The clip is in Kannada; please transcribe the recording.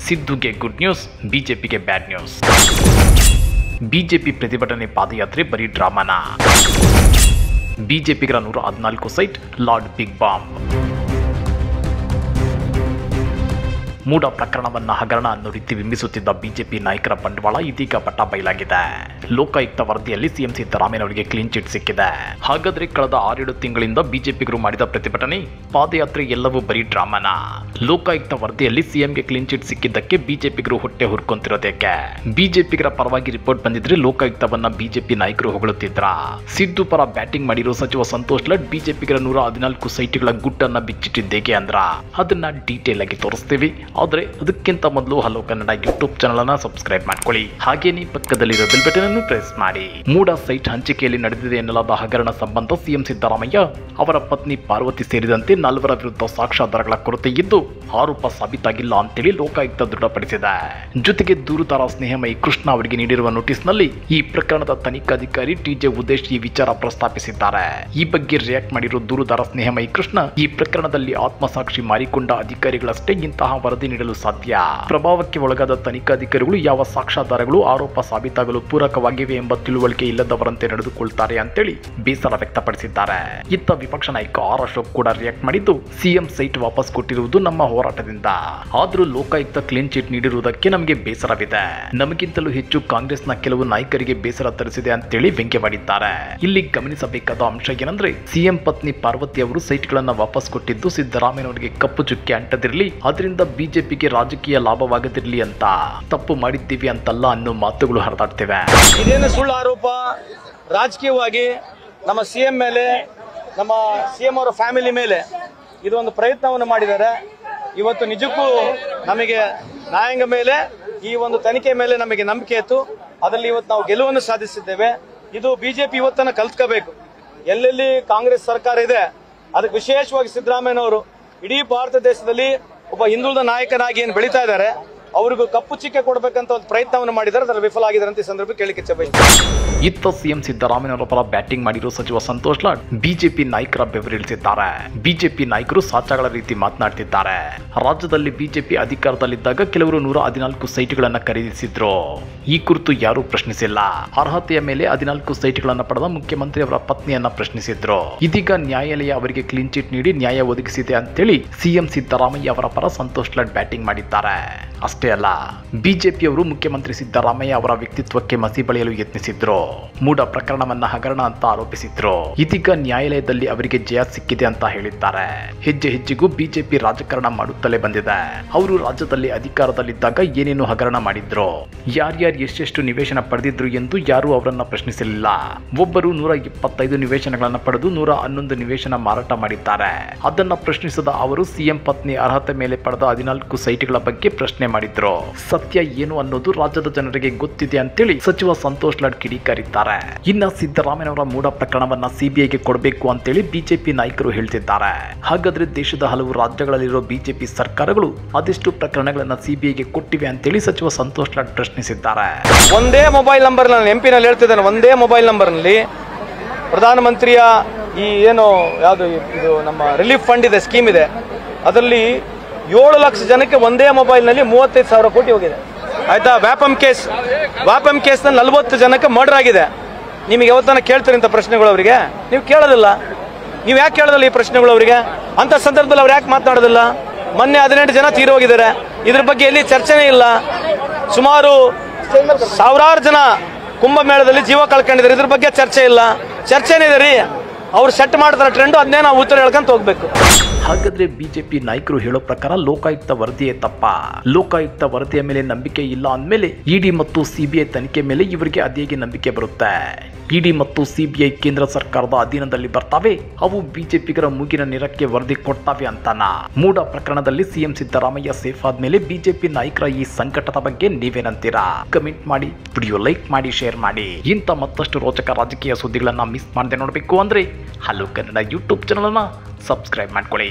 ಸಿದ್ದುಗೆ ಗುಡ್ ನ್ಯೂಸ್, ಬಿಜೆಪಿಗೆ ಬ್ಯಾಡ್ ನ್ಯೂಸ್. ಬಿಜೆಪಿ ಪ್ರತಿಭಟನೆ ಪಾದಯಾತ್ರೆ ಬರೀ ಡ್ರಾಮಾನ. ಬಿಜೆಪಿಗರ 114 ಸೈಟ್ ಲಾರ್ಡ್ ಬಿಗ್ ಬಾಂಬ್. ಮೂಡ ಪ್ರಕರಣವನ್ನ ಹಗರಣ ಅನ್ನೋ ರೀತಿ ಬಿಂಬಿಸುತ್ತಿದ್ದ ಬಿಜೆಪಿ ನಾಯಕರ ಬಂಡವಾಳ ಇದೀಗ ಪಟ್ಟ ಬಯಲಾಗಿದೆ. ಲೋಕಾಯುಕ್ತ ವರದಿಯಲ್ಲಿ ಸಿಎಂ ಸಿದ್ದರಾಮಯ್ಯನವರಿಗೆ ಕ್ಲೀನ್ ಚಿಟ್ ಸಿಕ್ಕಿದೆ. ಹಾಗಾದ್ರೆ ಕಳೆದ 6-7 ತಿಂಗಳಿಂದ ಬಿಜೆಪಿಗರು ಮಾಡಿದ ಪ್ರತಿಭಟನೆ, ಪಾದಯಾತ್ರೆ ಎಲ್ಲವೂ ಬರೀ ಡ್ರಾಮಾನ. ಲೋಕಾಯುಕ್ತ ವರದಿಯಲ್ಲಿ ಸಿಎಂಗೆ ಕ್ಲೀನ್ ಚಿಟ್ ಸಿಕ್ಕಿದ್ದಕ್ಕೆ ಬಿಜೆಪಿಗರು ಹೊಟ್ಟೆ ಹುರ್ಕೊಂತಿರೋದಕ್ಕೆ. ಬಿಜೆಪಿಗರ ಪರವಾಗಿ ರಿಪೋರ್ಟ್ ಬಂದಿದ್ರೆ ಲೋಕಾಯುಕ್ತವನ್ನ ಬಿಜೆಪಿ ನಾಯಕರು ಹೊಗಳುತ್ತಿದ್ರ. ಸಿದ್ದು ಪರ ಬ್ಯಾಟಿಂಗ್ ಮಾಡಿರೋ ಸಚಿವ ಸಂತೋಷ್ ಲಡ್ ಬಿಜೆಪಿಗರ 114 ಸೈಟ್ಗಳ ಗುಟ್ಟನ್ನ ಬಿಚ್ಚಿಟ್ಟಿದ್ದೇಗೆ ಅಂದ್ರ ಅದನ್ನ ಡೀಟೇಲ್ ಆಗಿ ತೋರಿಸ್ತೀವಿ. ಆದ್ರೆ ಅದಕ್ಕಿಂತ ಮೊದಲು ಹಲೋ ಕನ್ನಡ ಯೂಟ್ಯೂಬ್ ಚಾನಲ್ ಅನ್ನ ಸಬ್ಸ್ಕ್ರೈಬ್ ಮಾಡ್ಕೊಳ್ಳಿ. ಹಾಗೇನೇ ಪಕ್ಕದಲ್ಲಿರೋ ಬೆಲ್ ಬಟನ್ ಅನ್ನು ಪ್ರೆಸ್ ಮಾಡಿ. ಮೂಡ ಸೈಟ್ ಹಂಚಿಕೆಯಲ್ಲಿ ನಡೆದಿದೆ ಎನ್ನಲಾದ ಹಗರಣ ಸಂಬಂಧ ಸಿಎಂ ಸಿದ್ದರಾಮಯ್ಯ ಅವರ ಪತ್ನಿ ಪಾರ್ವತಿ ಸೇರಿದಂತೆ 4 ವಿರುದ್ಧ ಸಾಕ್ಷ್ಯಾಧಾರಗಳ ಕೊರತೆ ಇದ್ದು ಆರೋಪ ಸಾಬೀತಾಗಿಲ್ಲ ಅಂತೇಳಿ ಲೋಕಾಯುಕ್ತ ದೃಢಪಡಿಸಿದೆ. ಜೊತೆಗೆ ದೂರುದಾರ ಸ್ನೇಹಮಯಿ ಕೃಷ್ಣ ಅವರಿಗೆ ನೀಡಿರುವ ನೋಟಿಸ್ನಲ್ಲಿ ಈ ಪ್ರಕರಣದ ತನಿಖಾಧಿಕಾರಿ ಟಿಜೆ ಉದೇಶ್ ಈ ವಿಚಾರ ಪ್ರಸ್ತಾಪಿಸಿದ್ದಾರೆ. ಈ ಬಗ್ಗೆ ರಿಯಾಕ್ಟ್ ಮಾಡಿರುವ ದೂರುದಾರ ಸ್ನೇಹಮಯಿ ಕೃಷ್ಣ, ಈ ಪ್ರಕರಣದಲ್ಲಿ ಆತ್ಮಸಾಕ್ಷಿ ಮಾರಿಕೊಂಡ ಅಧಿಕಾರಿಗಳಷ್ಟೇ ಇಂತಹ ವರದಿ ನೀಡಲು ಸಾಧ್ಯ. ಪ್ರಭಾವಕ್ಕೆ ಒಳಗಾದ ತನಿಖಾಧಿಕಾರಿಗಳು ಯಾವ ಸಾಕ್ಷ್ಯಾಧಾರಗಳು ಆರೋಪ ಸಾಬೀತಾಗಲು ಪೂರಕವಾಗಿವೆ ಎಂಬ ತಿಳುವಳಿಕೆ ಇಲ್ಲದವರಂತೆ ನಡೆದುಕೊಳ್ತಾರೆ ಅಂತೇಳಿ ಬೇಸರ ವ್ಯಕ್ತಪಡಿಸಿದ್ದಾರೆ. ಇತ್ತ ವಿಪಕ್ಷ ನಾಯಕ ಆರ್ ಅಶೋಕ್ ಕೂಡ ರಿಯಾಕ್ಟ್ ಮಾಡಿದ್ದು, ಸಿಎಂ ಸೈಟ್ ವಾಪಸ್ ಕೊಟ್ಟಿರುವುದು ನಮ್ಮ ಹೋರಾಟದಿಂದ. ಆದರೂ ಲೋಕಾಯುಕ್ತ ಕ್ಲೀನ್ ಚಿಟ್ ನೀಡಿರುವುದಕ್ಕೆ ನಮಗೆ ಬೇಸರವಿದೆ. ನಮಗಿಂತಲೂ ಹೆಚ್ಚು ಕಾಂಗ್ರೆಸ್ನ ಕೆಲವು ನಾಯಕರಿಗೆ ಬೇಸರ ತರಿಸಿದೆ ಅಂತೇಳಿ ವ್ಯಂಗ್ಯವಾಡಿದ್ದಾರೆ. ಇಲ್ಲಿ ಗಮನಿಸಬೇಕಾದ ಅಂಶ ಏನಂದ್ರೆ, ಸಿಎಂ ಪತ್ನಿ ಪಾರ್ವತಿ ಅವರು ಸೈಟ್ಗಳನ್ನ ವಾಪಸ್ ಕೊಟ್ಟಿದ್ದು ಸಿದ್ದರಾಮಯ್ಯನವರಿಗೆ ಕಪ್ಪು ಚುಕ್ಕೆ ಅಂಟದಿರಲಿ, ಅದರಿಂದ ಬಿಜೆಪಿಗೆ ರಾಜಕೀಯ ಲಾಭವಾಗದಿರಲಿ ಅಂತ. ತಪ್ಪು ಮಾಡಿದ್ದೀವಿ ಅಂತಲ್ಲ ಅನ್ನೋ ಮಾತುಗಳು ಹರಿದಾಡ್ತಿವೆ. ಇದೇನು ಸುಳ್ಳು ಆರೋಪ. ರಾಜಕೀಯವಾಗಿ ನಮ್ಮ ಸಿಎಂ ಮೇಲೆ, ನಮ್ಮ ಸಿಎಂ ಅವರ ಫ್ಯಾಮಿಲಿ ಮೇಲೆ ಇದೊಂದು ಪ್ರಯತ್ನವನ್ನು ಮಾಡಿದ್ದಾರೆ. ಇವತ್ತು ನಿಜಕ್ಕೂ ನಮಗೆ ನ್ಯಾಯಾಂಗ ಮೇಲೆ, ಈ ಒಂದು ತನಿಖೆ ಮೇಲೆ ನಮಗೆ ನಂಬಿಕೆ ಇತ್ತು. ಅದರಲ್ಲಿ ಇವತ್ತು ನಾವು ಗೆಲುವನ್ನು ಸಾಧಿಸಿದ್ದೇವೆ. ಇದು ಬಿಜೆಪಿ ಇವತ್ತನ್ನು ಕಲ್ತ್ಕೋಬೇಕು. ಎಲ್ಲೆಲ್ಲಿ ಕಾಂಗ್ರೆಸ್ ಸರ್ಕಾರ ಇದೆ, ಅದಕ್ಕೆ ವಿಶೇಷವಾಗಿ ಸಿದ್ದರಾಮಯ್ಯನವರು ಇಡೀ ಭಾರತ ದೇಶದಲ್ಲಿ ಒಬ್ಬ ಹಿಂದುಳಿದ ನಾಯಕನಾಗಿ ಏನು ಬೆಳೀತಾ ಇದ್ದಾರೆ, ಅವರಿಗೂ ಕಪ್ಪು ಚಿಕ್ಕೆ ಕೊಡಬೇಕಂತ ಒಂದು ಪ್ರಯತ್ನವನ್ನು ಮಾಡಿದ್ದಾರೆ. ಅದರಲ್ಲಿ ವಿಫಲ ಆಗಿದ್ದಾರೆ ಅಂತ ಈ ಸಂದರ್ಭ ಕೇಳಿಕೆ ಬಯಸುತ್ತೇನೆ. ಇತ್ತ ಸಿಎಂ ಸಿದ್ದರಾಮಯ್ಯನವರ ಪರ ಬ್ಯಾಟಿಂಗ್ ಮಾಡಿರೋ ಸಚಿವ ಸಂತೋಷ್ ಲಾಡ್ ಬಿಜೆಪಿ ನಾಯಕರ ಬೆವರಿಳಿಸಿದ್ದಾರೆ. ಬಿಜೆಪಿ ನಾಯಕರು ಸಾಚಾಗಳ ರೀತಿ ಮಾತನಾಡ್ತಿದ್ದಾರೆ. ರಾಜ್ಯದಲ್ಲಿ ಬಿಜೆಪಿ ಅಧಿಕಾರದಲ್ಲಿದ್ದಾಗ ಕೆಲವರು 114 ಸೈಟ್ಗಳನ್ನ ಖರೀದಿಸಿದ್ರು. ಈ ಕುರಿತು ಯಾರೂ ಪ್ರಶ್ನಿಸಿಲ್ಲ. ಅರ್ಹತೆಯ ಮೇಲೆ 14 ಸೈಟ್ಗಳನ್ನ ಪಡೆದ ಮುಖ್ಯಮಂತ್ರಿ ಅವರ ಪತ್ನಿಯನ್ನ ಪ್ರಶ್ನಿಸಿದ್ರು. ಇದೀಗ ನ್ಯಾಯಾಲಯ ಅವರಿಗೆ ಕ್ಲೀನ್ ಚಿಟ್ ನೀಡಿ ನ್ಯಾಯ ಒದಗಿಸಿದೆ ಅಂತೇಳಿ ಸಿಎಂ ಸಿದ್ದರಾಮಯ್ಯ ಅವರ ಪರ ಸಂತೋಷ್ ಲಾಡ್ ಬ್ಯಾಟಿಂಗ್ ಮಾಡಿದ್ದಾರೆ. ಅಷ್ಟೇ ಅಲ್ಲ, ಬಿಜೆಪಿಯವರು ಮುಖ್ಯಮಂತ್ರಿ ಸಿದ್ದರಾಮಯ್ಯ ಅವರ ವ್ಯಕ್ತಿತ್ವಕ್ಕೆ ಮಸಿ ಬಳಿಯಲು ಯತ್ನಿಸಿದ್ರು. ಮೂಡ ಪ್ರಕರಣವನ್ನ ಹಗರಣ ಅಂತ ಆರೋಪಿಸಿದ್ರು. ಇದೀಗ ನ್ಯಾಯಾಲಯದಲ್ಲಿ ಅವರಿಗೆ ಜಯ ಸಿಕ್ಕಿದೆ ಅಂತ ಹೇಳಿದ್ದಾರೆ. ಹೆಜ್ಜೆ ಹೆಜ್ಜೆಗೂ ಬಿಜೆಪಿ ರಾಜಕಾರಣ ಮಾಡುತ್ತಲೇ ಬಂದಿದೆ. ಅವರು ರಾಜ್ಯದಲ್ಲಿ ಅಧಿಕಾರದಲ್ಲಿದ್ದಾಗ ಏನೇನು ಹಗರಣ ಮಾಡಿದ್ರು, ಯಾರ್ಯಾರು ಎಷ್ಟೆಷ್ಟು ನಿವೇಶನ ಪಡೆದಿದ್ರು ಎಂದು ಯಾರೂ ಅವರನ್ನ ಪ್ರಶ್ನಿಸಲಿಲ್ಲ. ಒಬ್ಬರು 125 ನಿವೇಶನಗಳನ್ನ ಪಡೆದು 111 ನಿವೇಶನ ಮಾರಾಟ ಮಾಡಿದ್ದಾರೆ. ಅದನ್ನ ಪ್ರಶ್ನಿಸದ ಅವರು ಸಿಎಂ ಪತ್ನಿ ಅರ್ಹತೆ ಮೇಲೆ ಪಡೆದ 14 ಸೈಟ್ಗಳ ಬಗ್ಗೆ ಪ್ರಶ್ನೆ ಮಾಡಿದ್ರು. ಸತ್ಯ ಏನು ಅನ್ನೋದು ರಾಜ್ಯದ ಜನರಿಗೆ ಗೊತ್ತಿದೆ ಅಂತೇಳಿ ಸಚಿವ ಸಂತೋಷ್ ಲಾಡ್ ಕಿಡಿಕಾರಿದ್ದಾರೆ. ಇನ್ನ ಸಿದ್ದರಾಮಯ್ಯನವರ ಮೂಡ ಪ್ರಕರಣವನ್ನ ಸಿಬಿಐಗೆ ಕೊಡಬೇಕು ಅಂತೇಳಿ ಬಿಜೆಪಿ ನಾಯಕರು ಹೇಳ್ತಿದ್ದಾರೆ. ಹಾಗಾದ್ರೆ ದೇಶದ ಹಲವು ರಾಜ್ಯಗಳಲ್ಲಿರೋ ಬಿಜೆಪಿ ಸರ್ಕಾರಗಳು ಅದೆಷ್ಟು ಪ್ರಕರಣಗಳನ್ನ ಸಿಬಿಐಗೆ ಕೊಟ್ಟಿವೆ ಅಂತೇಳಿ ಸಚಿವ ಸಂತೋಷ್ ಲಾಡ್ ಪ್ರಶ್ನಿಸಿದ್ದಾರೆ. ಒಂದೇ ಮೊಬೈಲ್ ನಂಬರ್, ನಾನು ಎಂಪಿನಲ್ಲಿ ಹೇಳ್ತಿದ್ದೇನೆ, ಒಂದೇ ಮೊಬೈಲ್ ನಂಬರ್ ನಲ್ಲಿ ಪ್ರಧಾನಮಂತ್ರಿಯ ಈ ಏನು ಯಾವುದು ಇದು ನಮ್ಮ ರಿಲೀಫ್ ಫಂಡ್ ಇದೆ, ಸ್ಕೀಮ್ ಇದೆ, ಅದರಲ್ಲಿ 7 ಲಕ್ಷ ಜನಕ್ಕೆ ಒಂದೇ ಮೊಬೈಲ್ ನಲ್ಲಿ 35,000 ಕೋಟಿ ಹೋಗಿದೆ. ಆಯ್ತಾ? ವ್ಯಾಪಮ್ ಕೇಸ್ ನಲ್ಲಿ 40 ಜನಕ್ಕೆ ಮರ್ಡರ್ ಆಗಿದೆ. ನಿಮಗೆ ಯಾವತ್ತನ ಕೇಳ್ತೀರಿ ಇಂಥ ಪ್ರಶ್ನೆಗಳು ಅವರಿಗೆ? ನೀವು ಕೇಳೋದಿಲ್ಲ. ನೀವು ಯಾಕೆ ಕೇಳೋದಿಲ್ಲ ಈ ಪ್ರಶ್ನೆಗಳು ಅವರಿಗೆ? ಅಂತ ಸಂದರ್ಭದಲ್ಲಿ ಅವ್ರು ಯಾಕೆ ಮಾತನಾಡೋದಿಲ್ಲ? ಮೊನ್ನೆ 18 ಜನ ತೀರೋಗಿದ್ದಾರೆ. ಇದ್ರ ಬಗ್ಗೆ ಎಲ್ಲಿ ಚರ್ಚೆನೇ ಇಲ್ಲ. ಸುಮಾರು 1000 ಜನ ಕುಂಭಮೇಳದಲ್ಲಿ ಜೀವ ಕಳ್ಕೊಂಡಿದ್ದಾರೆ. ಇದ್ರ ಬಗ್ಗೆ ಚರ್ಚೆ ಇಲ್ಲ. ಚರ್ಚೆನೇ ಇದೆ ರೀ. ಅವ್ರು ಸೆಟ್ ಮಾಡ್ತಾರೆ ಟ್ರೆಂಡ್, ಅದನ್ನೇ ನಾವು ಉತ್ತರ ಹೇಳ್ಕೊಂತ ಹೋಗ್ಬೇಕು. ಹಾಗಾದ್ರೆ ಬಿಜೆಪಿ ನಾಯಕರು ಹೇಳೋ ಪ್ರಕಾರ ಲೋಕಾಯುಕ್ತ ವರದಿಯೇ ತಪ್ಪ. ಲೋಕಾಯುಕ್ತ ವರದಿಯ ಮೇಲೆ ನಂಬಿಕೆ ಇಲ್ಲ ಅಂದ್ಮೇಲೆ ಇಡಿ ಮತ್ತು ಸಿಬಿಐ ತನಿಖೆ ಮೇಲೆ ಇವರಿಗೆ ಅದೇಗೆ ನಂಬಿಕೆ ಬರುತ್ತೆ? ಇಡಿ ಮತ್ತು ಸಿಬಿಐ ಕೇಂದ್ರ ಸರ್ಕಾರದ ಅಧೀನದಲ್ಲಿ ಬರ್ತಾವೆ, ಅವು ಬಿಜೆಪಿಗರ ಮೂಗಿನ ನೇರಕ್ಕೆ ವರದಿ ಕೊಡ್ತಾವೆ ಅಂತಾನ? ಮೂಡ ಪ್ರಕರಣದಲ್ಲಿ ಸಿಎಂ ಸಿದ್ದರಾಮಯ್ಯ ಸೇಫ್ ಆದ್ಮೇಲೆ ಬಿಜೆಪಿ ನಾಯಕರ ಈ ಸಂಕಟದ ಬಗ್ಗೆ ನೀವೇನಂತೀರಾ? ಕಮೆಂಟ್ ಮಾಡಿ, ವಿಡಿಯೋ ಲೈಕ್ ಮಾಡಿ, ಶೇರ್ ಮಾಡಿ. ಇಂಥ ಮತ್ತಷ್ಟು ರೋಚಕ ರಾಜಕೀಯ ಸುದ್ದಿಗಳನ್ನ ಮಿಸ್ ಮಾಡದೆ ನೋಡಬೇಕು ಅಂದ್ರೆ ಹಲೋ ಕನ್ನಡ ಯೂಟ್ಯೂಬ್ ಚಾನಲ್ ಅನ್ನ ಸಬ್ಸ್ಕ್ರೈಬ್ ಮಾಡ್ಕೊಳ್ಳಿ.